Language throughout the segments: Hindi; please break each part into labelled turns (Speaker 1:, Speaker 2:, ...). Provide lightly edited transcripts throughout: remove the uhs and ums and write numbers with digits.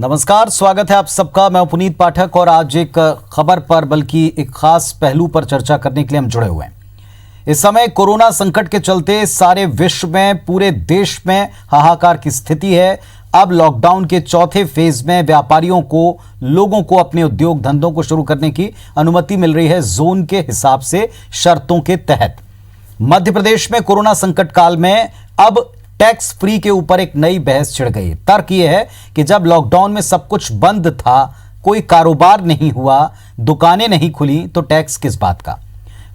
Speaker 1: नमस्कार, स्वागत है आप सबका। मैं पुनीत पाठक और आज एक खबर पर बल्कि एक खास पहलू पर चर्चा करने के लिए हम जुड़े हुए हैं। इस समय कोरोना संकट के चलते सारे विश्व में, पूरे देश में हाहाकार की स्थिति है। अब लॉकडाउन के चौथे फेज में व्यापारियों को, लोगों को अपने उद्योग धंधों को शुरू करने की अनुमति मिल रही है जोन के हिसाब से, शर्तों के तहत। मध्य प्रदेश में कोरोना संकट काल में अब टैक्स फ्री के ऊपर एक नई बहस छिड़ गई। तर्क यह है कि जब लॉकडाउन में सब कुछ बंद था, कोई कारोबार नहीं हुआ, दुकानें नहीं खुली, तो टैक्स किस बात का।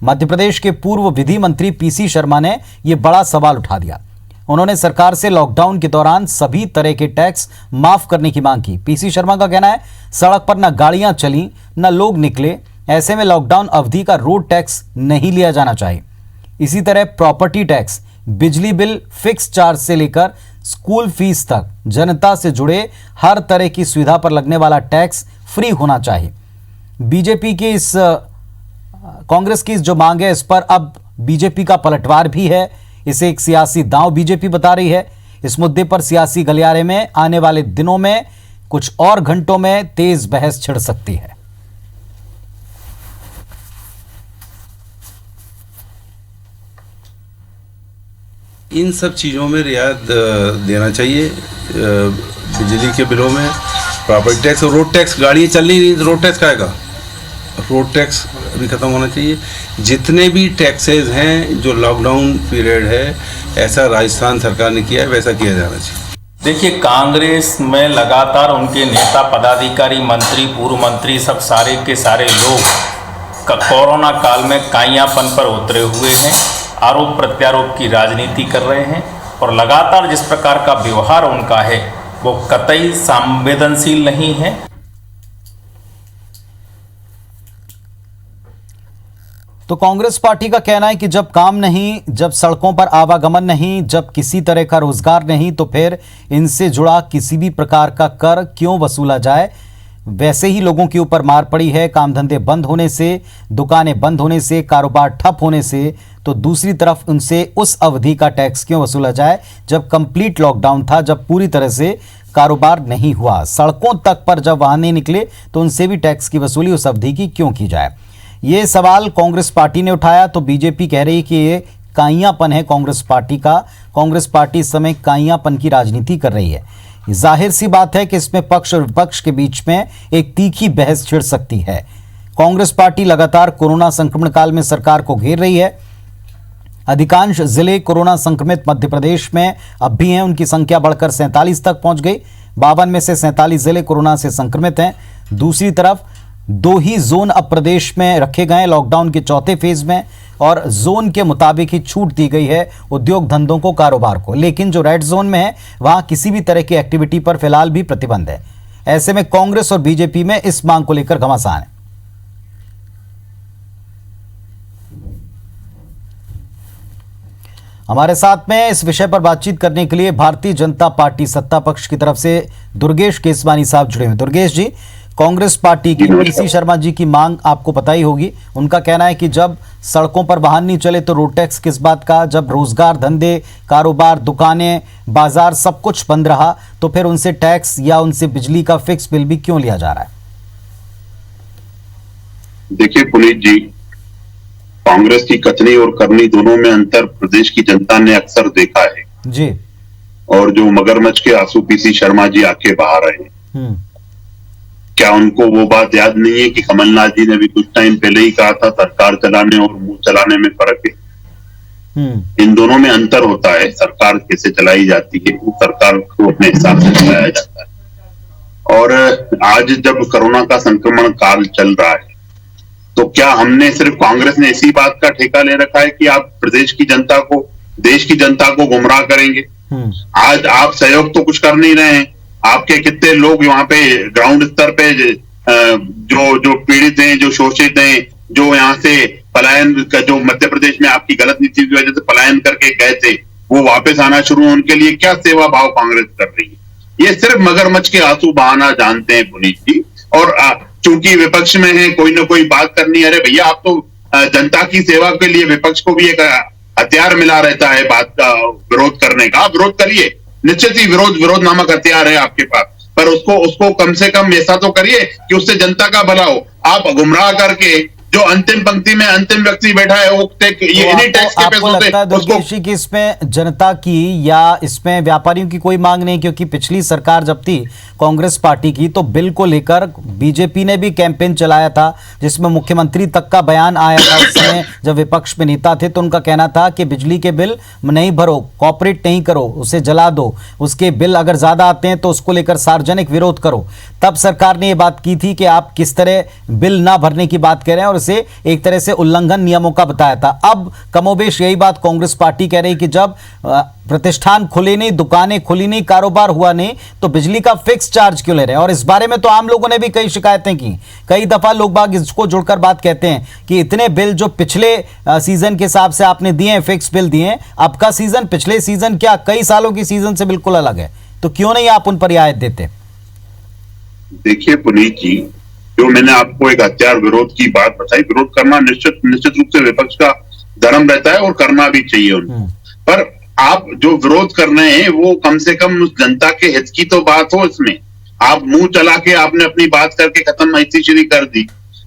Speaker 1: मध्य प्रदेश के पूर्व विधि मंत्री पीसी शर्मा ने यह बड़ा सवाल उठा दिया। उन्होंने सरकार से लॉकडाउन के दौरान सभी तरह के टैक्स माफ करने की मांग की। पीसी शर्मा का कहना है, सड़क पर न गाड़ियां चली, न लोग निकले, ऐसे में लॉकडाउन अवधि का रोड टैक्स नहीं लिया जाना चाहिए। इसी तरह प्रॉपर्टी टैक्स, बिजली बिल, फिक्स चार्ज से लेकर स्कूल फीस तक जनता से जुड़े हर तरह की सुविधा पर लगने वाला टैक्स फ्री होना चाहिए। बीजेपी की कांग्रेस की जो मांग है, इस पर अब बीजेपी का पलटवार भी है। इसे एक सियासी दांव बीजेपी बता रही है। इस मुद्दे पर सियासी गलियारे में आने वाले दिनों में, कुछ और घंटों में तेज बहस छिड़ सकती है।
Speaker 2: इन सब चीज़ों में रियायत देना चाहिए। बिजली के बिलों में, प्रॉपर्टी टैक्स और रोड टैक्स, गाड़ियाँ चल नहीं रही तो रोड टैक्स आएगा। रोड टैक्स भी ख़त्म होना चाहिए। जितने भी टैक्सेस हैं जो लॉकडाउन पीरियड है, ऐसा राजस्थान सरकार ने किया है, वैसा किया जाना चाहिए।
Speaker 3: देखिए, कांग्रेस में लगातार उनके नेता, पदाधिकारी, मंत्री, पूर्व मंत्री, सब सारे के सारे लोग कोरोना काल में काइयापन पर उतरे हुए हैं, आरोप प्रत्यारोप की राजनीति कर रहे हैं और लगातार जिस प्रकार का व्यवहार उनका है वो कतई संवेदनशील नहीं है।
Speaker 1: तो कांग्रेस पार्टी का कहना है कि जब काम नहीं, जब सड़कों पर आवागमन नहीं, जब किसी तरह का रोजगार नहीं, तो फिर इनसे जुड़ा किसी भी प्रकार का कर क्यों वसूला जाए। वैसे ही लोगों के ऊपर मार पड़ी है, काम धंधे बंद होने से, दुकानें बंद होने से, कारोबार ठप होने से। तो दूसरी तरफ उनसे उस अवधि का टैक्स क्यों वसूला जाए जब कंप्लीट लॉकडाउन था, जब पूरी तरह से कारोबार नहीं हुआ। सड़कों तक पर जब वाहन नहीं निकले तो उनसे भी टैक्स की वसूली उस अवधि की क्यों की जाए। ये सवाल कांग्रेस पार्टी ने उठाया तो बीजेपी कह रही कि ये काइयापन है कांग्रेस पार्टी का। कांग्रेस पार्टी इस समय काइयापन की राजनीति कर रही है। जाहिर सी बात है कि इसमें पक्ष और विपक्ष के बीच में एक तीखी बहस छिड़ सकती है। कांग्रेस पार्टी लगातार कोरोना संक्रमण काल में सरकार को घेर रही है। अधिकांश जिले कोरोना संक्रमित मध्य प्रदेश में अब भी हैं। उनकी संख्या बढ़कर 47 तक पहुंच गई। 52 में से 47 जिले कोरोना से संक्रमित हैं। दूसरी तरफ 2 ही जोन अब प्रदेश में रखे गए लॉकडाउन के चौथे फेज में, और जोन के मुताबिक ही छूट दी गई है उद्योग धंधों को, कारोबार को। लेकिन जो रेड जोन में है वहां किसी भी तरह की एक्टिविटी पर फिलहाल भी प्रतिबंध है। ऐसे में कांग्रेस और बीजेपी में इस मांग को लेकर घमासान है। हमारे साथ में इस विषय पर बातचीत करने के लिए भारतीय जनता पार्टी सत्ता पक्ष की तरफ से दुर्गेश केसवानी साहब जुड़े हुए। दुर्गेश जी, कांग्रेस पार्टी की पीसी शर्मा जी की मांग आपको पता ही होगी। उनका कहना है कि जब सड़कों पर वाहन नहीं चले तो रोड टैक्स किस बात का। जब रोजगार, धंधे, कारोबार, दुकानें, बाजार सब कुछ बंद रहा तो फिर उनसे टैक्स या उनसे बिजली का फिक्स बिल भी क्यों लिया जा रहा है।
Speaker 4: देखिए पुनीत जी, कांग्रेस की कथनी और करनी दोनों में अंतर प्रदेश की जनता ने अक्सर देखा है
Speaker 1: जी।
Speaker 4: और जो मगरमच्छ के आंसू पीसी शर्मा जी आके बहा रहे हैं, क्या उनको वो बात याद नहीं है कि कमलनाथ जी ने भी कुछ टाइम पहले ही कहा था सरकार चलाने और मुंह चलाने में फर्क है। इन दोनों में अंतर होता है। सरकार कैसे चलाई जाती है, वो सरकार को अपने हिसाब से चलाया जाता है। और आज जब कोरोना का संक्रमण काल चल रहा है तो क्या हमने सिर्फ कांग्रेस ने इसी बात का ठेका ले रखा है कि आप प्रदेश की जनता को, देश की जनता को गुमराह करेंगे। आज आप सहयोग तो कुछ कर नहीं रहे हैं। आपके कितने लोग वहां पे ग्राउंड स्तर पे जो पीड़ित हैं, जो शोषित हैं, जो यहाँ से पलायन का, जो मध्य प्रदेश में आपकी गलत नीति की वजह से पलायन करके गए थे, वो वापस आना शुरू हो, उनके लिए क्या सेवा भाव कांग्रेस कर रही है। ये सिर्फ मगरमच्छ के आंसू बहाना जानते हैं पुनीत जी। और चूंकि विपक्ष में है, कोई ना कोई बात करनी है। अरे भैया, आप तो जनता की सेवा के लिए, विपक्ष को भी एक हथियार मिला रहता है बात का, विरोध करने का। विरोध करिए, निश्चित ही विरोध नामक हथियार है आपके पास। पर उसको उसको कम से कम ऐसा तो करिए कि उससे जनता का भला हो। आप गुमराह करके जो अंतिम पंक्ति में अंतिम व्यक्ति बैठा है वो ये इन्हीं टैक्स के
Speaker 1: आपको
Speaker 4: पैसों
Speaker 1: लगता है
Speaker 4: से उसको
Speaker 1: दुर्गेश जी कि इसमें जनता की या इसमें व्यापारियों की कोई मांग नहीं, क्योंकि पिछली सरकार जब थी कांग्रेस पार्टी की तो बिल को लेकर बीजेपी ने भी कैंपेन चलाया था, जिसमें मुख्यमंत्री तक का बयान आया था उस समय जब विपक्ष में नेता थे, तो उनका कहना था कि बिजली के बिल नहीं भरो, कॉपरेट नहीं करो, उसे जला दो, उसके बिल अगर ज्यादा आते हैं तो उसको लेकर सार्वजनिक विरोध करो। तब सरकार ने यह बात की थी कि आप किस तरह बिल ना भरने की बात कह रहे हैं और इसे एक तरह से उल्लंघन नियमों का बताया था। अब कमोबेश यही बात कांग्रेस पार्टी कह रही कि जब प्रतिष्ठान खुले नहीं, दुकानें खुली नहीं, कारोबार हुआ नहीं, तो बिजली का फिक्स चार्ज क्यों ले रहे हैं। और इस बारे में तो आम लोगों ने भी कई शिकायतें की, कई दफा लोग बाग इसको जुड़कर बात कहते हैं कि इतने बिल जो पिछले सीजन के हिसाब से आपने दिए हैं, फिक्स बिल दिए हैं, अब का सीजन पिछले सीजन क्या कई सालों की सीजन से बिल्कुल अलग है, तो क्यों नहीं आप उन पर रियायत देते।
Speaker 4: देखिए पुनीत जी, जो मैंने आपको एक हथियार विरोध की बात बताई, विरोध करना निश्चित रूप से विपक्ष का धर्म रहता है और करना भी चाहिए उनको, पर आप जो विरोध कर रहे हैं वो कम से कम उस जनता के हित की तो बात हो। इसमें आप मुंह चला के आपने अपनी बात करके खत्म ऐसी शुरू कर दी।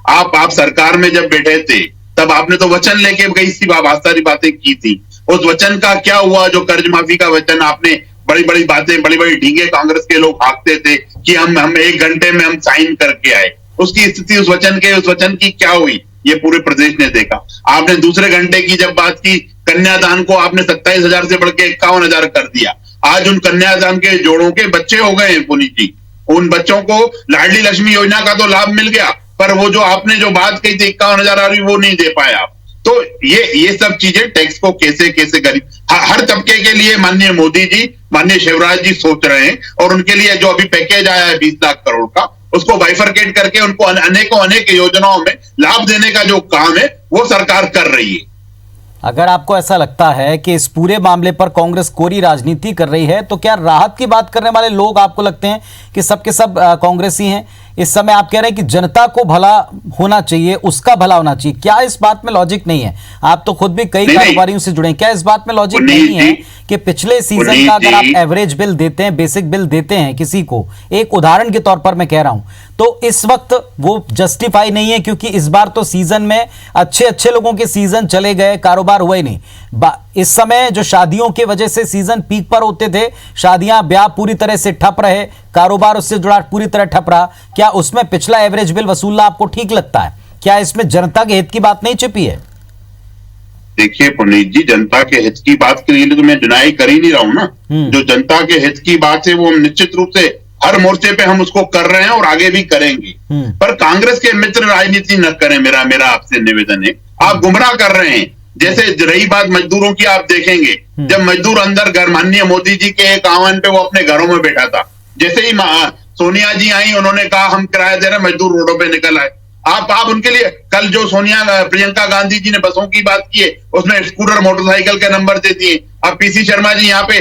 Speaker 4: आप सरकार में जब बैठे थे तब आपने तो वचन लेके कई सी बहुत सारी बातें की थी। उस वचन का क्या हुआ? जो कर्ज माफी का वचन आपने बड़ी बड़ी बातें, बड़ी बड़ी ढींगे कांग्रेस के लोग भागते थे कि हम 1 घंटे में हम साइन करके आए, उसकी स्थिति उस वचन की क्या हुई ये पूरे प्रदेश ने देखा। आपने दूसरे घंटे की जब बात की, कन्यादान को आपने 27,000 से बढ़ के 51,000 कर दिया। आज उन कन्यादान के जोड़ों के बच्चे हो गए हैं पुनीत जी, उन बच्चों को लाडली लक्ष्मी योजना का तो लाभ मिल गया, पर वो जो आपने जो बात कही थी 51,000 आ रही, वो नहीं दे पाए आप। तो ये सब चीजें टैक्स को कैसे गरीब हर तबके के लिए माननीय मोदी जी, माननीय शिवराज जी सोच रहे हैं, और उनके लिए जो अभी पैकेज आया है 20 लाख करोड़ का, उसको बाइफरकेट करके उनको अनेक योजनाओं में लाभ देने का जो काम है वो सरकार कर रही है।
Speaker 1: अगर आपको ऐसा लगता है कि इस पूरे मामले पर कांग्रेस कोरी राजनीति कर रही है, तो क्या राहत की बात करने वाले लोग आपको लगते हैं कि सबके सब कांग्रेसी हैं? इस समय आप कह रहे हैं कि जनता को भला होना चाहिए, उसका भला होना चाहिए, क्या इस बात में लॉजिक नहीं है? आप तो खुद भी कई कारोबारियों से जुड़े हैं, क्या इस बात में लॉजिक नहीं है कि पिछले सीजन का अगर आप एवरेज बिल देते हैं, बेसिक बिल देते हैं किसी को, एक उदाहरण के तौर पर मैं कह रहा हूं, तो इस वक्त वो जस्टिफाई नहीं है, क्योंकि इस बार तो सीजन में अच्छे लोगों के सीजन चले गए, कारोबार हुआ ही नहीं। इस समय जो शादियों की वजह से सीजन पीक पर होते थे, शादियां ब्याह पूरी तरह से ठप रहे, कारोबार उससे जुड़ा पूरी तरह ठप रहा, क्या उसमें पिछला एवरेज बिल वसूलना आपको ठीक लगता है? क्या इसमें जनता के हित की बात नहीं छिपी है?
Speaker 4: देखिए पुनीत जी, जनता के हित की बात के लिए तो मैं डिनाई कर ही नहीं रहा हूं ना। जो जनता के हित की बात है वो हम निश्चित रूप से हर मोर्चे पे हम उसको कर रहे हैं और आगे भी करेंगे, पर कांग्रेस के मित्र राजनीति न करें, मेरा आपसे निवेदन है। आप गुमराह कर रहे हैं। जैसे रही बात मजदूरों की, आप देखेंगे जब मजदूर अंदर घर, माननीय मोदी जी के एक आह्वान पे वो अपने घरों में बैठा था, जैसे ही सोनिया जी आई उन्होंने कहा हम किराया दे रहे हैं, मजदूर रोडों पे निकल आए। आप उनके लिए कल जो प्रियंका गांधी जी ने बसों की बात की है, उसमें स्कूटर मोटरसाइकिल के नंबर दे दिए। अब पीसी शर्मा जी यहाँ पे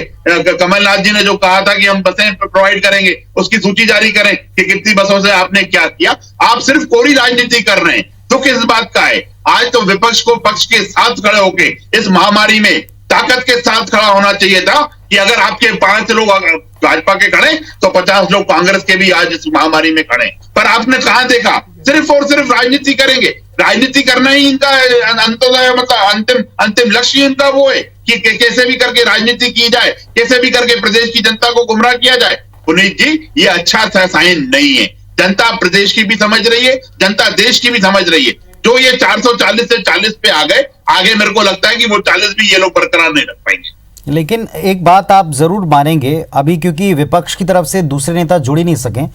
Speaker 4: कमलनाथ जी ने जो कहा था कि हम बसें प्रोवाइड करेंगे, उसकी सूची जारी करें कि कितनी बसों से आपने क्या किया। आप सिर्फ कोरी राजनीति कर रहे हैं। दुख इस बात का है, आज तो विपक्ष को पक्ष के साथ खड़े होके इस महामारी में ताकत के साथ खड़ा होना चाहिए था कि अगर आपके 5 लोग भाजपा के खड़े तो 50 लोग कांग्रेस के भी आज इस महामारी में खड़े। पर आपने कहां देखा, सिर्फ और सिर्फ राजनीति करेंगे। राजनीति करना ही इनका अंत्योदय, मतलब अंतिम लक्ष्य इनका वो है कि कैसे भी करके राजनीति की जाए, कैसे भी करके प्रदेश की जनता को गुमराह किया जाए। पुनीत जी, ये अच्छा सा साइन नहीं है। जनता प्रदेश की भी समझ रही है, जनता देश की भी समझ रही है। जो ये 440 से 40 पे आ गए, आगे मेरे को लगता है कि वो 40 भी ये लोग बरकरार नहीं रख पाएंगे।
Speaker 1: लेकिन एक बात आप जरूर मानेंगे, अभी क्योंकि विपक्ष की तरफ से दूसरे नेता जुड़ ही नहीं सके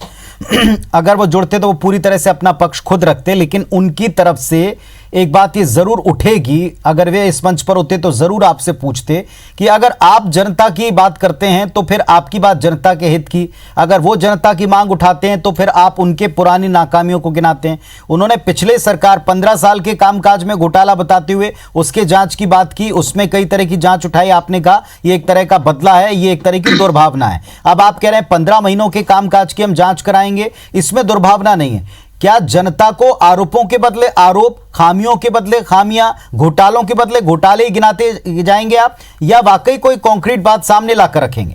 Speaker 1: अगर वो जुड़ते तो वो पूरी तरह से अपना पक्ष खुद रखते, लेकिन उनकी तरफ से एक बात ये जरूर उठेगी, अगर वे इस मंच पर होते तो जरूर आपसे पूछते कि अगर आप जनता की बात करते हैं तो फिर आपकी बात जनता के हित की, अगर वो जनता की मांग उठाते हैं तो फिर आप उनके पुरानी नाकामियों को गिनाते हैं। उन्होंने पिछले सरकार 15 साल के कामकाज में घोटाला बताते हुए उसके जांच की बात की, उसमें कई तरह की जांच उठाई। आपने कहा ये एक तरह का बदला है, ये एक तरह की दुर्भावना है। अब आप कह रहे हैं 15 महीनों के कामकाज की हम जांच कराएंगे, इसमें दुर्भावना नहीं है। क्या जनता को आरोपों के बदले आरोप, खामियों के बदले खामियां, घोटालों के बदले घोटाले गिनाते जाएंगे आप, या वाकई कोई कॉन्क्रीट बात सामने लाकर रखेंगे?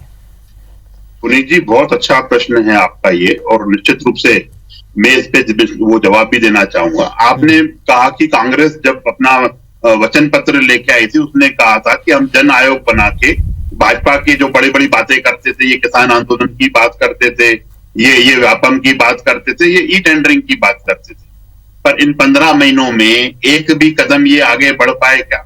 Speaker 4: पुनीत जी, बहुत अच्छा प्रश्न है आपका ये, और निश्चित रूप से मैं इस पे वो जवाब भी देना चाहूंगा। आपने कहा कि कांग्रेस जब अपना वचन पत्र लेके आई थी, उसने कहा था कि हम जन आयोग बना के भाजपा की जो बड़ी बड़ी बातें करते थे, ये किसान आंदोलन की बात करते थे, ये व्यापम की बात करते थे, ये ई टेंडरिंग की बात करते थे, पर इन 15 महीनों में एक भी कदम ये आगे बढ़ पाए क्या?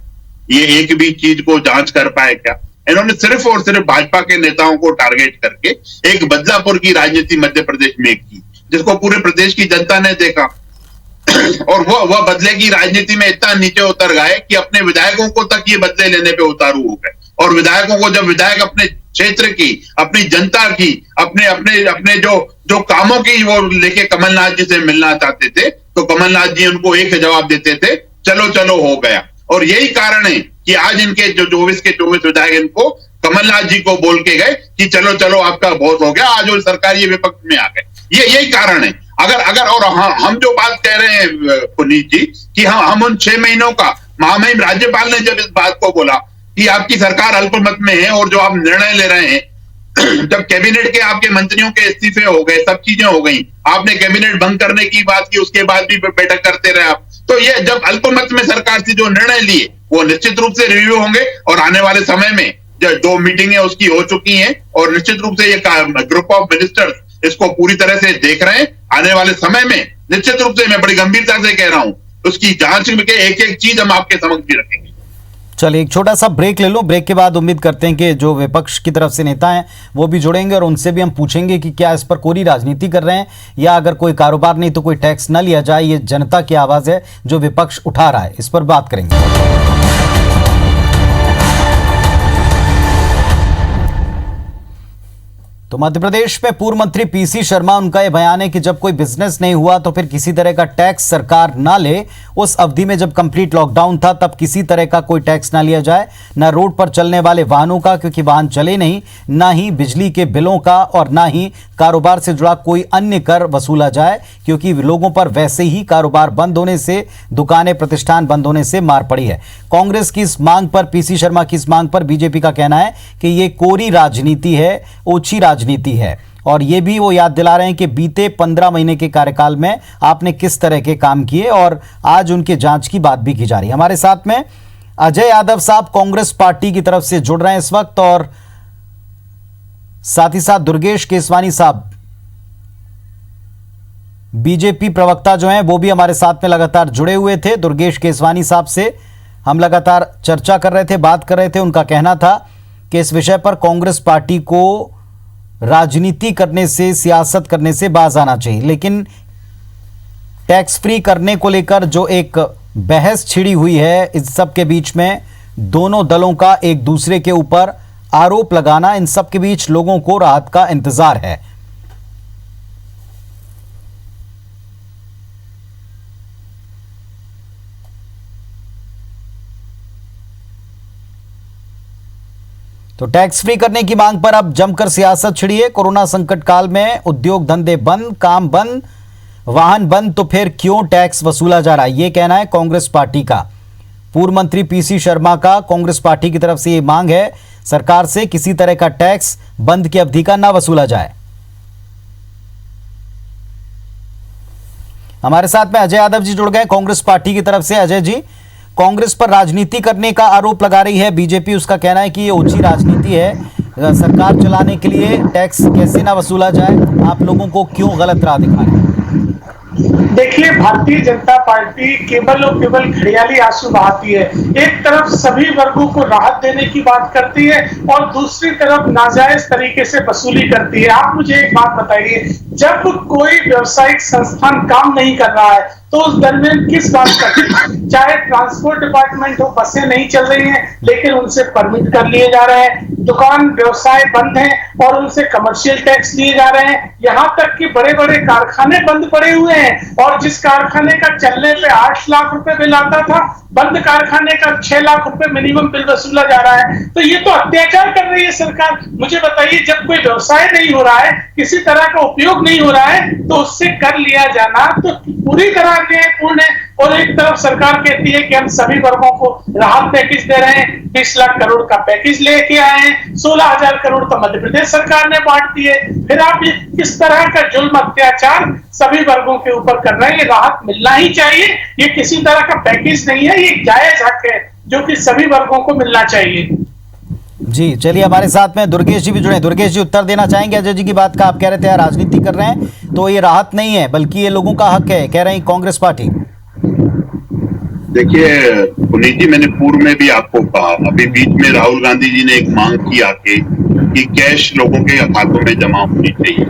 Speaker 4: ये एक भी चीज को जांच कर पाए क्या? इन्होंने सिर्फ और सिर्फ भाजपा के नेताओं को टारगेट करके एक बदलापुर की राजनीति मध्य प्रदेश में की, जिसको पूरे प्रदेश की जनता ने देखा। और वह बदले की राजनीति में इतना नीचे उतर गए कि अपने विधायकों को तक ये बदले लेने पे उतारू हो गए। और विधायकों को, जब विधायक अपने क्षेत्र की, अपनी जनता की, अपने अपने अपने जो कामों की वो लेके कमलनाथ जी से मिलना चाहते थे, तो कमलनाथ जी उनको एक जवाब देते थे, चलो चलो हो गया। और यही कारण है कि आज इनके जो 24 के 24 विधायक इनको कमलनाथ जी को बोल के गए कि चलो चलो आपका बहुत हो गया, आज वो सरकारी विपक्ष में आ गए। यही कारण है। अगर और हम जो बात कह रहे हैं पुनीत जी कि हम उन 6 महीनों का, महामहिम राज्यपाल ने जब इस बात को बोला कि आपकी सरकार अल्पमत में है और जो आप निर्णय ले रहे हैं, जब कैबिनेट के आपके मंत्रियों के इस्तीफे हो गए, सब चीजें हो गई, आपने कैबिनेट भंग करने की बात की, उसके बाद भी बैठक करते रहे आप, तो ये जब अल्पमत में सरकार से जो निर्णय लिए वो निश्चित रूप से रिव्यू होंगे। और आने वाले समय में जो 2 मीटिंगें उसकी हो चुकी हैं, और निश्चित रूप से ये ग्रुप ऑफ मिनिस्टर्स इसको पूरी तरह से देख रहे हैं। आने वाले समय में निश्चित रूप से, मैं बड़ी गंभीरता से कह रहा हूं, उसकी जांच के एक एक चीज हम आपके समक्ष भी रखेंगे।
Speaker 1: चलिए एक छोटा सा ब्रेक ले लो। ब्रेक के बाद उम्मीद करते हैं कि जो विपक्ष की तरफ से नेता हैं वो भी जुड़ेंगे और उनसे भी हम पूछेंगे कि क्या इस पर कोरी राजनीति कर रहे हैं, या अगर कोई कारोबार नहीं तो कोई टैक्स न लिया जाए। ये जनता की आवाज़ है जो विपक्ष उठा रहा है, इस पर बात करेंगे। तो मध्य प्रदेश में पूर्व मंत्री पीसी शर्मा, उनका यह बयान है कि जब कोई बिजनेस नहीं हुआ तो फिर किसी तरह का टैक्स सरकार ना ले। उस अवधि में जब कंप्लीट लॉकडाउन था तब किसी तरह का कोई टैक्स ना लिया जाए, ना रोड पर चलने वाले वाहनों का, क्योंकि वाहन चले नहीं, ना ही बिजली के बिलों का, और ना ही कारोबार से जुड़ा कोई अन्य कर वसूला जाए, क्योंकि लोगों पर वैसे ही कारोबार बंद होने से, दुकानें प्रतिष्ठान बंद होने से मार पड़ी है। कांग्रेस की इस मांग पर, पीसी शर्मा की इस मांग पर बीजेपी का कहना है कि ये कोरी राजनीति है, ओछी राजनीति है। और ये भी वो याद दिला रहे हैं कि बीते 15 महीने के कार्यकाल में आपने किस तरह के काम किए, और आज उनके जांच की बात भी की जा रही है। हमारे साथ में अजय यादव साहब कांग्रेस पार्टी की तरफ से जुड़ रहे हैं इस वक्त, और साथ ही साथ दुर्गेश केसवानी साहब बीजेपी प्रवक्ता जो हैं वो भी हमारे साथ में लगातार जुड़े हुए थे। दुर्गेश केसवानी साहब से हम लगातार चर्चा कर रहे थे, बात कर रहे थे। उनका कहना था कि इस विषय पर कांग्रेस पार्टी को राजनीति करने से, सियासत करने से बाज आना चाहिए, लेकिन टैक्स फ्री करने को लेकर जो एक बहस छिड़ी हुई है इस सब के बीच में, दोनों दलों का एक दूसरे के ऊपर आरोप लगाना, इन सब के बीच लोगों को राहत का इंतजार है। तो टैक्स फ्री करने की मांग पर अब जमकर सियासत छिड़ी है। कोरोना संकट काल में उद्योग धंधे बंद, काम बंद, वाहन बंद, तो फिर क्यों टैक्स वसूला जा रहा है, ये कहना है कांग्रेस पार्टी का। पूर्व मंत्री पीसी शर्मा का कांग्रेस पार्टी की तरफ से ये मांग है सरकार से, किसी तरह का टैक्स बंद की अवधि का ना वसूला जाए। हमारे साथ में अजय यादव जी जुड़ गए कांग्रेस पार्टी की तरफ से। अजय जी, कांग्रेस पर राजनीति करने का आरोप लगा रही है बीजेपी, उसका कहना है कि ये ओछी राजनीति है, सरकार चलाने के लिए टैक्स कैसे ना वसूला जाए, आप लोगों को क्यों गलत राह दिखा रहे हैं?
Speaker 5: देखिए, भारतीय जनता पार्टी केवल और केवल घड़ियाली आंसू बहाती है। एक तरफ सभी वर्गों को राहत देने की बात करती है और दूसरी तरफ नाजायज तरीके से वसूली करती है। आप मुझे एक बात बताइए, जब कोई व्यावसायिक संस्थान काम नहीं कर रहा है तो उस दरमियान किस बात का, चाहे ट्रांसपोर्ट डिपार्टमेंट हो, बसें नहीं चल रही हैं लेकिन उनसे परमिट कर लिए जा रहे हैं, दुकान व्यवसाय बंद हैं और उनसे कमर्शियल टैक्स लिए जा रहे हैं, यहाँ तक कि बड़े बड़े कारखाने बंद पड़े हुए हैं और जिस कारखाने का चलने पे 8 लाख रुपए बिल आता था, बंद कारखाने का 6 लाख रुपए मिनिमम बिल वसूला जा रहा है। तो ये तो अत्याचार कर रही है सरकार। मुझे बताइए, जब कोई व्यवसाय नहीं हो रहा है, किसी तरह का उपयोग नहीं हो रहा है, तो उससे कर लिया जाना तो पूरी तरह अन्यायपूर्ण है। और एक तरफ सरकार कहती है कि हम सभी वर्गों को राहत पैकेज दे रहे हैं, 20 लाख करोड़ का पैकेज लेके आए हैं, 16,000 करोड़ तो मध्य प्रदेश सरकार ने बांट दिए। फिर आप ये किस तरह का जुल्म अत्याचार सभी वर्गों के ऊपर कर रहे हैं? ये राहत मिलना ही चाहिए, ये किसी तरह का पैकेज नहीं है, ये जायज हक है जो कि सभी वर्गों को मिलना चाहिए।
Speaker 1: जी चलिए, हमारे साथ में दुर्गेश जी भी जुड़े। दुर्गेश जी, उत्तर देना चाहेंगे अजय जी की बात का? आप कह रहे थे राजनीति कर रहे हैं, तो ये राहत नहीं है बल्कि ये लोगों का हक है, कह रहे हैं कांग्रेस पार्टी।
Speaker 4: देखिए पुनीत जी, मैंने पूर्व में भी आपको कहा, अभी बीच में राहुल गांधी जी ने एक मांग की आके कि कैश लोगों के खातों में जमा होनी चाहिए।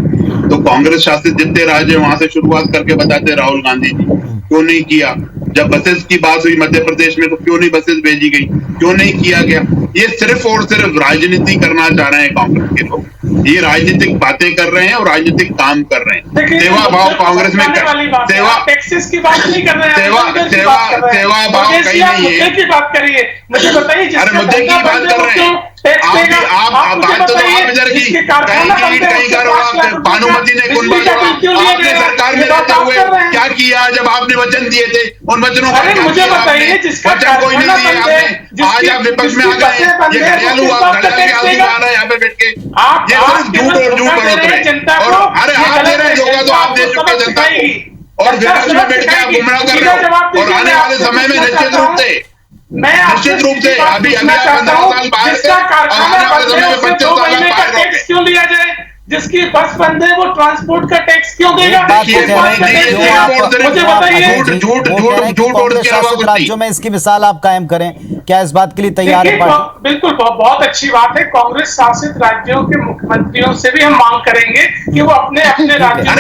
Speaker 4: तो कांग्रेस शासित जितने राज्य है वहां से शुरुआत करके बताते राहुल गांधी जी, क्यों नहीं किया? जब बसेस की बात हुई मध्य प्रदेश में तो क्यों नहीं बसेस भेजी गई, क्यों नहीं किया गया? ये सिर्फ और सिर्फ राजनीति करना चाह रहे हैं कांग्रेस के लोग। ये राजनीतिक बातें कर रहे हैं और राजनीतिक काम कर रहे हैं। सेवा भाव कांग्रेस में सेवा
Speaker 5: टैक्सेस की बात नहीं कर रहे हैं,
Speaker 4: सेवा भाव कहीं नहीं है।
Speaker 5: की बात करिए, मुझे बताइए।
Speaker 4: अरे मुद्दे की बात कर रहे हैं आप बात तो आप इधर की कहीं का भानुमति ने कुंभा आपने सरकार में रहते हुए क्या किया? जब आपने वचन दिए थे उन वचनों का
Speaker 5: मुझे बताइए,
Speaker 4: वचन कोई नहीं दिए आपने। आज आप विपक्ष में आ गए हैं, ये घरेलू आ रहा है यहाँ पे बैठ के, ये सिर्फ झूठ और झूठ बढ़ोत रहे। और अरे आप दे रहे होगा तो आप दे चुके जनता को, और विपक्ष में बैठ के आप गुमराह कर रहे हो। और आने वाले समय में निश्चित रूप से अभी आप 15 साल बाहर से और आने वाले समय में 25 साल बाहर रहोगे।
Speaker 5: क्यों लिया जाए? जिसकी बस बंद है वो ट्रांसपोर्ट का टैक्स क्यों देगा? मुझे बताइए,
Speaker 1: झूठ राज्यों में इसकी मिसाल आप कायम करें, क्या इस बात के लिए तैयार है पार्टी?
Speaker 5: बिल्कुल, बहुत अच्छी बात है। कांग्रेस शासित राज्यों के मुख्यमंत्रियों से भी हम मांग करेंगे कि वो अपने अपने राज्यों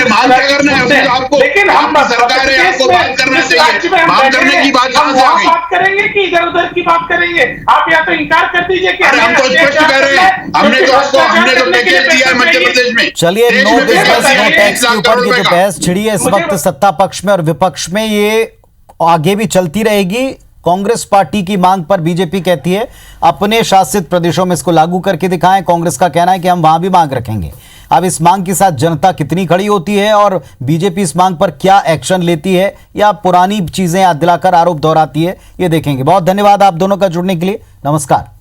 Speaker 4: लेकिन हम सरकार है, आपको बात करना चाहिए। बात करने की बात कहां से आ गई?
Speaker 5: बात करेंगे कि इधर उधर की बात करेंगे? आप या तो इनकार कर दीजिए कि
Speaker 4: हम तो स्पष्ट कह रहे हैं, हमने तो पैकेज दिया है मध्य प्रदेश में।
Speaker 1: चलिए, नो बिजनेस नो टैक्स के ऊपर ये जो बहस छिड़ी है इस वक्त सत्ता पक्ष में और विपक्ष में, ये आगे भी चलती रहेगी। कांग्रेस पार्टी की मांग पर बीजेपी कहती है अपने शासित प्रदेशों में इसको लागू करके दिखाएं। कांग्रेस का कहना है कि हम वहां भी मांग रखेंगे। अब इस मांग के साथ जनता कितनी खड़ी होती है और बीजेपी इस मांग पर क्या एक्शन लेती है या पुरानी चीजें याद दिलाकर आरोप दोहराती है, ये देखेंगे। बहुत धन्यवाद आप दोनों का जुड़ने के लिए। नमस्कार।